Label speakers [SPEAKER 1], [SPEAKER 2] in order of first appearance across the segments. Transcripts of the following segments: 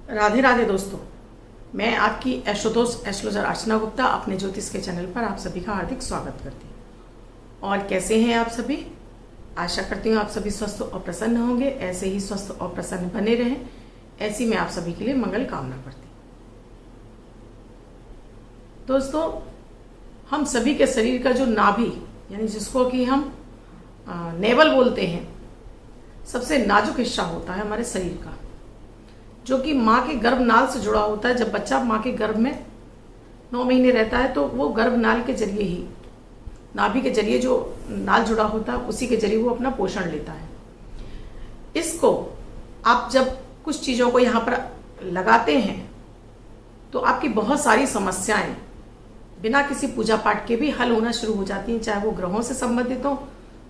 [SPEAKER 1] राधे राधे दोस्तों, मैं आपकी एस्ट्रोदोस्त एस्ट्रोलॉजर अर्चना गुप्ता अपने ज्योतिष के चैनल पर आप सभी का हार्दिक स्वागत करती हूँ। और कैसे हैं आप सभी? आशा करती हूँ आप सभी स्वस्थ और प्रसन्न होंगे। ऐसे ही स्वस्थ और प्रसन्न बने रहें, ऐसी मैं आप सभी के लिए मंगल कामना करती हूँ। दोस्तों, हम सभी के शरीर का जो नाभि यानी जिसको कि हम नेवल बोलते हैं, सबसे नाजुक हिस्सा होता है हमारे शरीर का, जो कि माँ के गर्भनाल से जुड़ा होता है। जब बच्चा माँ के गर्भ में 9 महीने रहता है तो वो गर्भनाल के जरिए ही, नाभि के जरिए जो नाल जुड़ा होता है, उसी के जरिए वो अपना पोषण लेता है। इसको आप जब कुछ चीज़ों को यहाँ पर लगाते हैं तो आपकी बहुत सारी समस्याएं बिना किसी पूजा पाठ के भी हल होना शुरू हो जाती हैं, चाहे वो ग्रहों से संबंधित हो,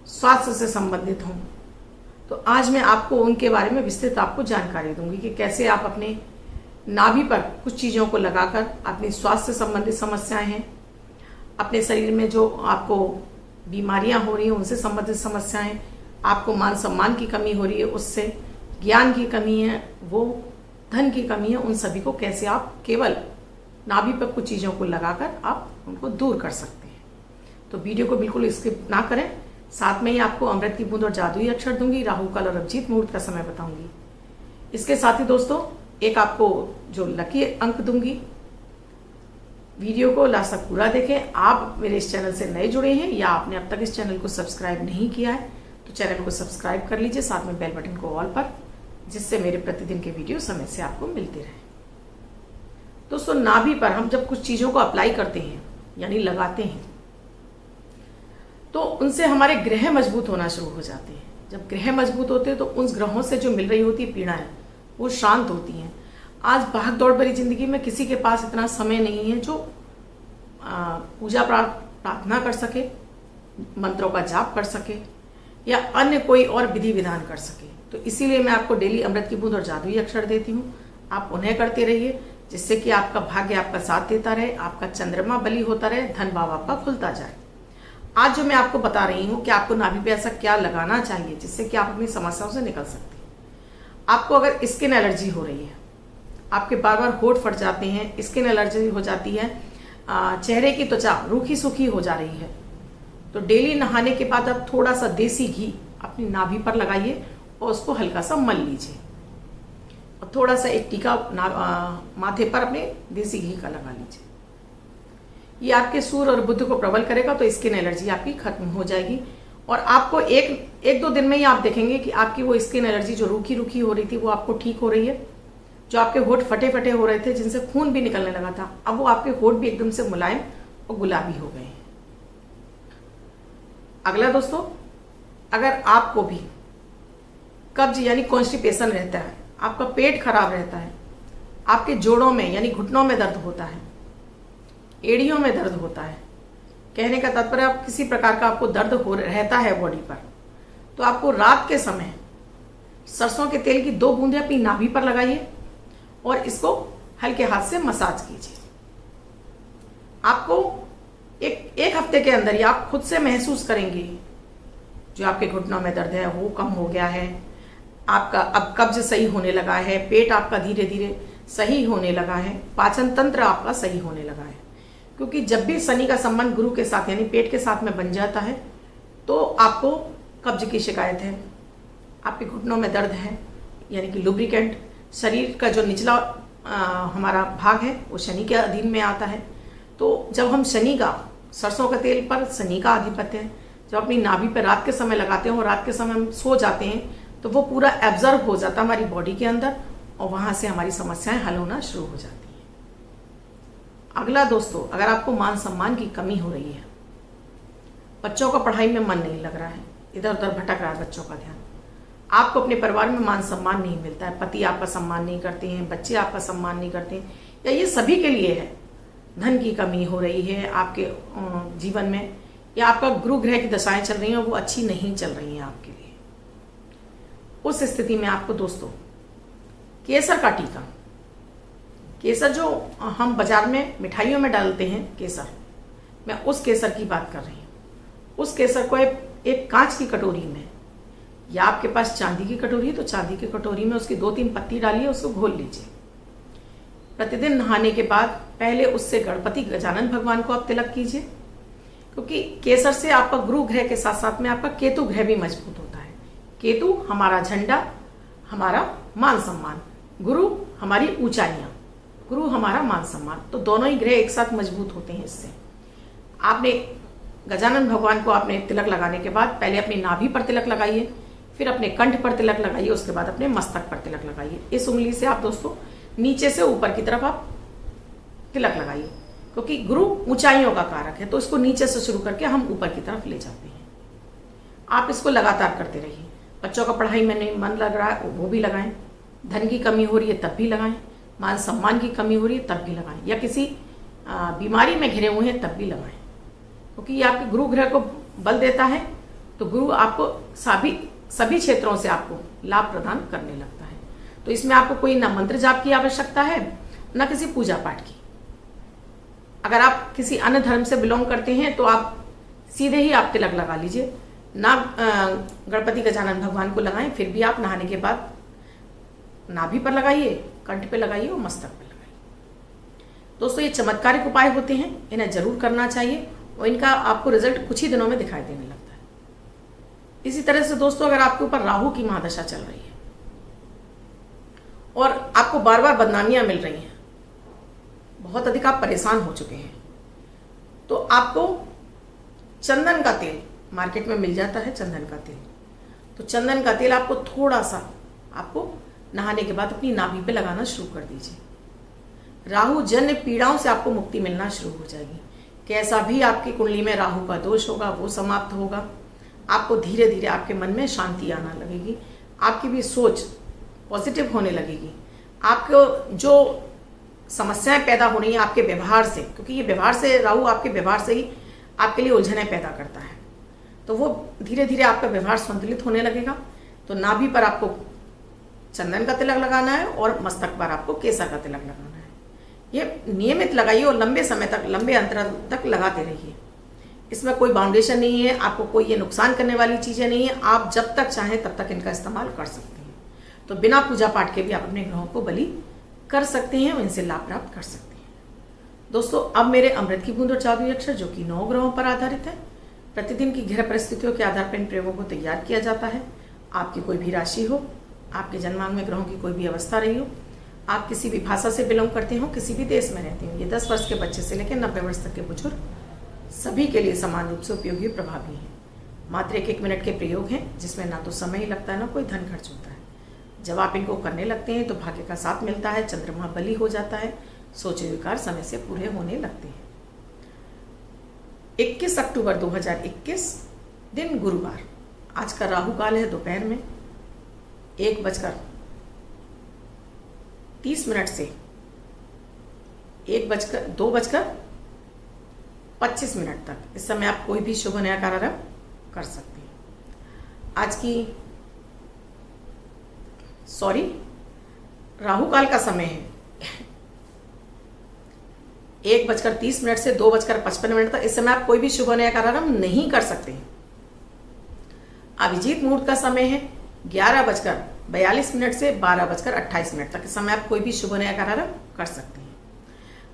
[SPEAKER 1] स्वास्थ्य से संबंधित हों। तो आज मैं आपको उनके बारे में विस्तृत आपको जानकारी दूंगी कि कैसे आप अपने नाभि पर कुछ चीज़ों को लगाकर अपनी स्वास्थ्य से संबंधित समस्याएं हैं, अपने शरीर में जो आपको बीमारियां हो रही हैं उनसे संबंधित समस्याएं, आपको मान सम्मान की कमी हो रही है, उससे ज्ञान की कमी है, वो धन की कमी है, उन सभी को कैसे आप केवल नाभि पर कुछ चीज़ों को लगाकर आप उनको दूर कर सकते हैं। तो वीडियो को बिल्कुल स्किप ना करें। साथ में ही आपको अमृत की बूंद और जादुई अक्षर दूंगी, राहु काल और अभिजीत मुहूर्त का समय बताऊंगी। इसके साथ ही दोस्तों एक आपको जो लकी अंक दूंगी। वीडियो को लास्ट तक पूरा देखें। आप मेरे इस चैनल से नए जुड़े हैं या आपने अब तक इस चैनल को सब्सक्राइब नहीं किया है तो चैनल को सब्सक्राइब कर लीजिए, साथ में बेल बटन को ऑल पर, जिससे मेरे प्रतिदिन के वीडियो समय से आपको मिलते रहे। दोस्तों, नाभि पर हम जब कुछ चीज़ों को अप्लाई करते हैं यानी लगाते हैं तो उनसे हमारे ग्रह मजबूत होना शुरू हो जाते हैं। जब ग्रह मजबूत होते हैं तो उन ग्रहों से जो मिल रही होती है पीड़ाएं, वो शांत होती हैं। आज भाग दौड़ भरी जिंदगी में किसी के पास इतना समय नहीं है जो पूजा प्रार्थना कर सके, मंत्रों का जाप कर सके या अन्य कोई और विधि विधान कर सके। तो इसीलिए मैं आपको डेली अमृत की बूंद और जादुई अक्षर देती हूँ। आप उन्हें करते रहिए, जिससे कि आपका भाग्य आपका साथ देता रहे, आपका चंद्रमा बली होता रहे, धन भाव आपका खुलता जाए। आज जो मैं आपको बता रही हूँ कि आपको नाभि पे ऐसा क्या लगाना चाहिए जिससे कि आप अपनी समस्याओं से निकल सकते हैं। आपको अगर स्किन एलर्जी हो रही है, आपके बार बार होंठ फट जाते हैं, स्किन एलर्जी हो जाती है, चेहरे की त्वचा रूखी सूखी हो जा रही है, तो डेली नहाने के बाद आप थोड़ा सा देसी घी अपनी नाभि पर लगाइए और उसको हल्का सा मल लीजिए और थोड़ा सा एक टीका माथे पर अपने देसी घी का लगा लीजिए। ये आपके सूर्य और बुध को प्रबल करेगा, तो स्किन एलर्जी आपकी खत्म हो जाएगी। और आपको एक दो दिन में ही आप देखेंगे कि आपकी वो स्किन एलर्जी जो रूखी रूखी हो रही थी वो आपको ठीक हो रही है। जो आपके होंठ फटे फटे हो रहे थे, जिनसे खून भी निकलने लगा था, अब वो आपके होंठ भी एकदम से मुलायम और गुलाबी हो गए हैं। अगला दोस्तों, अगर आपको भी कब्ज यानी कॉन्स्टिपेशन रहता है, आपका पेट खराब रहता है, आपके जोड़ों में यानी घुटनों में दर्द होता है, एड़ियों में दर्द होता है, कहने का तात्पर्य आप किसी प्रकार का आपको दर्द हो रहता है बॉडी पर, तो आपको रात के समय सरसों के तेल की 2 बूंदें अपनी नाभि पर लगाइए और इसको हल्के हाथ से मसाज कीजिए। आपको एक हफ्ते के अंदर ही आप खुद से महसूस करेंगे जो आपके घुटनों में दर्द है वो कम हो गया है, आपका अब कब्ज सही होने लगा है, पेट आपका धीरे धीरे सही होने लगा है, पाचन तंत्र आपका सही होने लगा है। क्योंकि जब भी शनि का संबंध गुरु के साथ यानी पेट के साथ में बन जाता है तो आपको कब्ज की शिकायत है, आपके घुटनों में दर्द है, यानी कि लुब्रिकेंट, शरीर का जो निचला हमारा भाग है वो शनि के अधीन में आता है। तो जब हम शनि का, सरसों का तेल पर शनि का आधिपत्य है, जब अपनी नाभि पर रात के समय लगाते हैं और रात के समय हम सो जाते हैं तो वो पूरा एब्जर्व हो जाता है हमारी बॉडी के अंदर और वहाँ से हमारी समस्याएं हल होना शुरू हो जाती हैं। अगला दोस्तों, अगर आपको मान सम्मान की कमी हो रही है, बच्चों का पढ़ाई में मन नहीं लग रहा है, इधर उधर भटक रहा है बच्चों का ध्यान, आपको अपने परिवार में मान सम्मान नहीं मिलता है, पति आपका सम्मान नहीं करते हैं, बच्चे आपका सम्मान नहीं करते हैं, या ये सभी के लिए है, धन की कमी हो रही है आपके जीवन में, या आपका गुरु ग्रह की दशाएं चल रही हैं वो अच्छी नहीं चल रही हैं आपके लिए, उस स्थिति में आपको दोस्तों केसर का टीका, केसर जो हम बाजार में मिठाइयों में डालते हैं केसर, मैं उस केसर की बात कर रही हूँ। उस केसर को एक कांच की कटोरी में, या आपके पास चांदी की कटोरी है तो चांदी की कटोरी में उसकी 2-3 पत्ती डालिए, उसको घोल लीजिए प्रतिदिन नहाने के बाद पहले उससे गणपति गजानन भगवान को आप तिलक कीजिए, क्योंकि केसर से आपका गुरु ग्रह के साथ साथ में आपका केतु ग्रह भी मजबूत होता है। केतु हमारा झंडा, हमारा मान सम्मान, गुरु हमारी ऊंचाइयां, गुरु हमारा मान सम्मान, तो दोनों ही ग्रह एक साथ मजबूत होते हैं। इससे आपने गजानन भगवान को आपने तिलक लगाने के बाद पहले अपनी नाभि पर तिलक लगाइए, फिर अपने कंठ पर तिलक लगाइए, उसके बाद अपने मस्तक पर तिलक लगाइए। इस उंगली से आप दोस्तों नीचे से ऊपर की तरफ आप तिलक लगाइए, क्योंकि गुरु ऊंचाइयों का कारक है, तो इसको नीचे से शुरू करके हम ऊपर की तरफ ले जाते हैं। आप इसको लगातार करते रहिए। बच्चों का पढ़ाई में नहीं मन लग रहा है वो भी लगाएं, धन की कमी हो रही है तब भी लगाएं, मान सम्मान की कमी हो रही है तब भी लगाएं, या किसी बीमारी में घिरे हुए हैं तब भी लगाएं, क्योंकि ये आपके गुरु ग्रह को बल देता है। तो गुरु आपको सभी क्षेत्रों से आपको लाभ प्रदान करने लगता है। तो इसमें आपको कोई ना मंत्र जाप की आवश्यकता है, ना किसी पूजा पाठ की। अगर आप किसी अन्य धर्म से बिलोंग करते हैं तो आप सीधे ही आप तिलक लगा लीजिए, ना गणपति गजानन भगवान को लगाएं, फिर भी आप नहाने के बाद नाभि पर लगाइए, कंठ पे लगाइए और मस्तक पे लगाइए। दोस्तों ये चमत्कारिक उपाय होते हैं, इन्हें जरूर करना चाहिए और इनका आपको रिजल्ट कुछ ही दिनों में दिखाई देने लगता है। इसी तरह से दोस्तों अगर आपके ऊपर राहु की महादशा चल रही है और आपको बार बार बदनामियां मिल रही हैं, बहुत अधिक आप परेशान हो चुके हैं, तो आपको चंदन का तेल मार्केट में मिल जाता है, चंदन का तेल। तो चंदन का तेल आपको थोड़ा सा आपको नहाने के बाद अपनी नाभि पे लगाना शुरू कर दीजिए। राहु जन्य पीड़ाओं से आपको मुक्ति मिलना शुरू हो जाएगी। कैसा भी आपकी कुंडली में राहु का दोष होगा वो समाप्त होगा। आपको धीरे धीरे आपके मन में शांति आना लगेगी, आपकी भी सोच पॉजिटिव होने लगेगी। आपको जो समस्याएं पैदा हो रही हैं आपके व्यवहार से, क्योंकि ये व्यवहार से, राहु आपके व्यवहार से ही आपके लिए उलझनें पैदा करता है, तो वो धीरे धीरे आपका व्यवहार संतुलित होने लगेगा। तो नाभि पर आपको चंदन का तिलक लगाना है और मस्तक पर आपको केसर का तिलक लगाना है। ये नियमित लगाइए और लंबे समय तक, लंबे अंतराल तक लगाते रहिए। इसमें कोई बाउंडेशन नहीं है, आपको कोई ये नुकसान करने वाली चीज़ें नहीं है। आप जब तक चाहें तब तक इनका इस्तेमाल कर सकते हैं। तो बिना पूजा पाठ के भी आप अपने ग्रहों को बलि कर सकते हैं और इनसे लाभ प्राप्त कर सकते हैं। दोस्तों अब मेरे अमृत की बूंद और जादुई अक्षर, जो कि 9 ग्रहों पर आधारित है, प्रतिदिन की ग्रह परिस्थितियों के आधार पर इन प्रयोगों को तैयार किया जाता है। आपकी कोई भी राशि हो, आपके जन्मांग में ग्रहों की कोई भी अवस्था रही हो, आप किसी भी भाषा से बिलोंग करते हो, किसी भी देश में रहते हो, ये 10 वर्ष के बच्चे से लेकर 90 वर्ष तक के बुजुर्ग सभी के लिए समान रूप से उपयोगी और प्रभावी हैं। मात्र 1-1 मिनट के प्रयोग हैं, जिसमें ना तो समय ही लगता है ना कोई धन खर्च होता है। जब आप इनको करने लगते हैं तो भाग्य का साथ मिलता है, चंद्रमा बली हो जाता है, सोचे विकार समय से पूरे होने लगते हैं। 21 अक्टूबर 2021 दिन गुरुवार। आज का राहु काल है दोपहर में 1:30 से 2:25 तक। इस समय आप कोई भी शुभ नया कार्य कर सकते हैं। आज की राहु काल का समय है 1:30 से 2:55 तक। इस समय आप कोई भी शुभ नया कार्य नहीं कर सकते हैं। अभिजीत मुहूर्त का समय है 11:42 से 12:28 तक। इस समय आप कोई भी शुभ नया कार्य कर सकते हैं।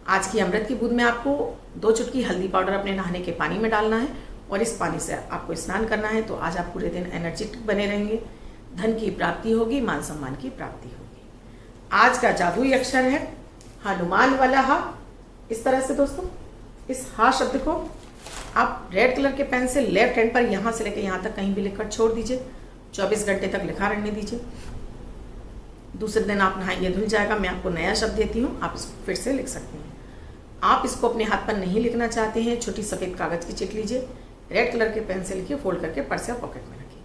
[SPEAKER 1] आज की अमृत की बूंद में आपको 2 चुटकी हल्दी पाउडर अपने नहाने के पानी में डालना है और इस पानी से आपको स्नान करना है। तो आज आप पूरे दिन एनर्जेटिक बने रहेंगे, धन की प्राप्ति होगी, मान सम्मान की प्राप्ति होगी। आज का जादुई अक्षर है हनुमान वाला हा। इस तरह से दोस्तों इस हा शब्द को आप रेड कलर के पेन से लेफ्ट हैंड पर यहाँ से लेकर यहाँ तक कहीं भी लिखकर छोड़ दीजिए। 24 घंटे तक लिखा रहने दीजिए। दूसरे दिन आप नहाइए, धुल जाएगा। मैं आपको नया शब्द देती हूँ, आप इसको फिर से लिख सकते हैं। आप इसको अपने हाथ पर नहीं लिखना चाहते हैं, छोटी सफ़ेद कागज़ की चिट लीजिए, रेड कलर के पेन से लिखिए, फोल्ड करके पर्स या पॉकेट में रखिए।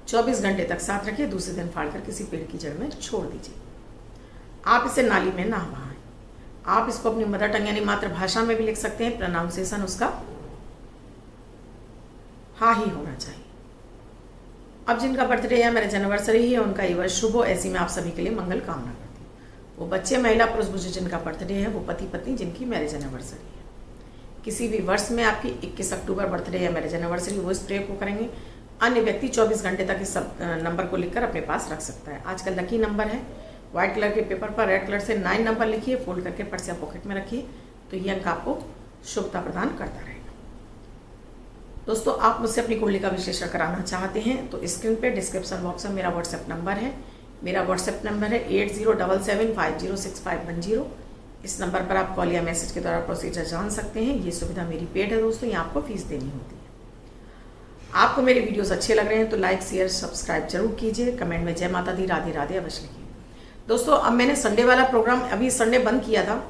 [SPEAKER 1] 24 घंटे तक साथ रखिए। दूसरे दिन फाड़कर किसी पेड़ की जड़ में छोड़ दीजिए। आप इसे नाली में ना बहाएं। आप इसको अपनी मदर टंग यानी मातृभाषा में भी लिख सकते हैं। प्रोनाउंसिएशन उसका हाँ ही होना चाहिए। अब जिनका बर्थडे या मैरिज एनिवर्सरी है उनका ये वर्ष शुभ हो, ऐसी मैं आप सभी के लिए मंगल कामना करती हूँ। वो बच्चे, महिला, पुरुष, बुजुर्ग जिनका बर्थडे है, वो पति पत्नी जिनकी मैरिज एनिवर्सरी है। किसी भी वर्ष में आपकी 21 अक्टूबर बर्थडे या मैरिज एनिवर्सरी, वो इस प्रयोग को करेंगे। अन्य व्यक्ति 24 घंटे तक इस सब नंबर को लिखकर अपने पास रख सकता है। आज का लकी नंबर है व्हाइट कलर के पेपर पर रेड कलर से 9 नंबर लिखिए, फोल्ड करके पर्स या पॉकेट में रखिए, तो ये अंक आपको शुभता प्रदान करता रहेगा। दोस्तों, आप मुझसे अपनी कुंडली का विश्लेषण कराना चाहते हैं तो स्क्रीन पे डिस्क्रिप्शन बॉक्स में मेरा व्हाट्सएप नंबर है। मेरा व्हाट्सएप नंबर है 8077506510। इस नंबर पर आप कॉल या मैसेज के द्वारा प्रोसीजर जान सकते हैं। ये सुविधा मेरी पेड है दोस्तों, यहाँ आपको फीस देनी होती है। आपको मेरे वीडियोस अच्छे लग रहे हैं तो लाइक शेयर सब्सक्राइब जरूर कीजिए। कमेंट में जय माता दी राधे राधे अवश्य लिखिए। दोस्तों, अब मैंने संडे वाला प्रोग्राम अभी संडे बंद किया था।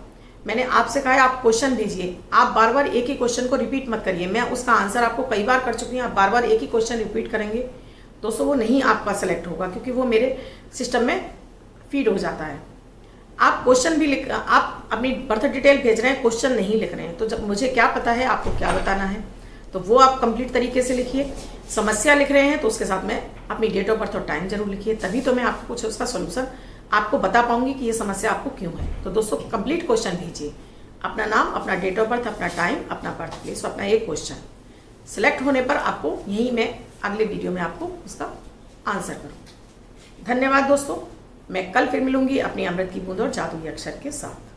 [SPEAKER 1] मैंने आपसे कहा है आप क्वेश्चन दीजिए, आप बार बार एक ही क्वेश्चन को रिपीट मत करिए। मैं उसका आंसर आपको कई बार कर चुकी हूँ, आप बार बार एक ही क्वेश्चन रिपीट करेंगे दोस्तों वो नहीं आपका सेलेक्ट होगा, क्योंकि वो मेरे सिस्टम में फीड हो जाता है। आप क्वेश्चन भी लिख, आप अपनी बर्थ डिटेल भेज रहे हैं, क्वेश्चन नहीं लिख रहे हैं, तो जब मुझे क्या पता है आपको क्या बताना है, तो वो आप कंप्लीट तरीके से लिखिए। समस्या लिख रहे हैं तो उसके साथ में अपनी डेट ऑफ बर्थ और टाइम जरूर लिखिए, तभी तो मैं आपको कुछ उसका सोल्यूशन आपको बता पाऊंगी कि ये समस्या आपको क्यों है। तो दोस्तों, कंप्लीट क्वेश्चन भेजिए, अपना नाम, अपना डेट ऑफ बर्थ, अपना टाइम, अपना बर्थ प्लेस, अपना एक क्वेश्चन सिलेक्ट होने पर आपको यही मैं अगले वीडियो में आपको उसका आंसर करूँ। धन्यवाद दोस्तों, मैं कल फिर मिलूंगी अपनी अमृत की बूंद और जादुई अक्षर के साथ।